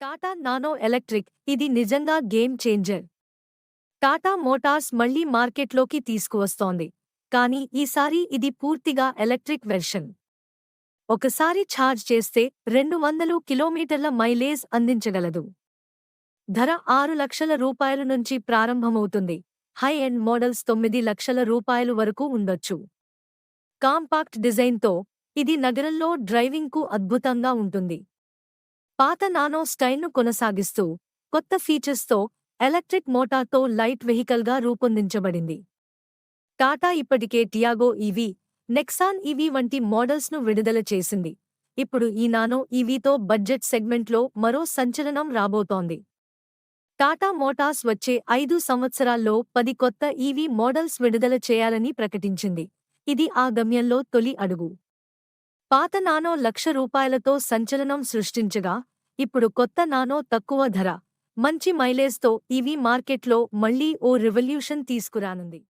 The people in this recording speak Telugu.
టాటా నానో ఎలక్ట్రిక్ ఇది నిజంగా గేమ్ చేంజర్. టాటా మోటార్స్ మళ్లీ మార్కెట్లోకి తీసుకువస్తోంది. కానీ ఈసారి ఇది పూర్తిగా ఎలక్ట్రిక్ వెర్షన్. ఒకసారి ఛార్జ్ చేస్తే 200 కిలోమీటర్ల మైలేజ్ అందించగలదు. ధర 6 లక్షల రూపాయల నుంచి ప్రారంభమవుతుంది. హై ఎండ్ మోడల్స్ 9 లక్షల రూపాయలు వరకు ఉండొచ్చు. కాంపాక్ట్ డిజైన్తో ఇది నగరంలో డ్రైవింగ్కు అద్భుతంగా ఉంటుంది. పాత నానో స్టైల్ను కొనసాగిస్తూ కొత్త ఫీచర్స్తో ఎలక్ట్రిక్ మోటార్తో లైట్ వెహికల్గా రూపొందించబడింది. టాటా ఇప్పటికే టియాగో ఈవీ, నెక్సాన్ ఈవీ వంటి మోడల్స్ను విడుదల చేసింది. ఇప్పుడు ఈ నానో ఈవీతో బడ్జెట్ సెగ్మెంట్లో మరో సంచలనం రాబోతోంది. టాటా మోటార్స్ వచ్చే 5 సంవత్సరాల్లో 10 కొత్త ఈవీ మోడల్స్ విడుదల చేయాలని ప్రకటించింది. ఇది ఆ గమ్యంలో తొలి అడుగు. పాత నానో రూ. 1,00,000తో సంచలనం సృష్టించగా, ఇప్పుడు కొత్త నానో తక్కువ ధర, మంచి మైలేజ్తో ఈవీ మార్కెట్లో మళ్లీ ఓ రివల్యూషన్ తీసుకురానుంది.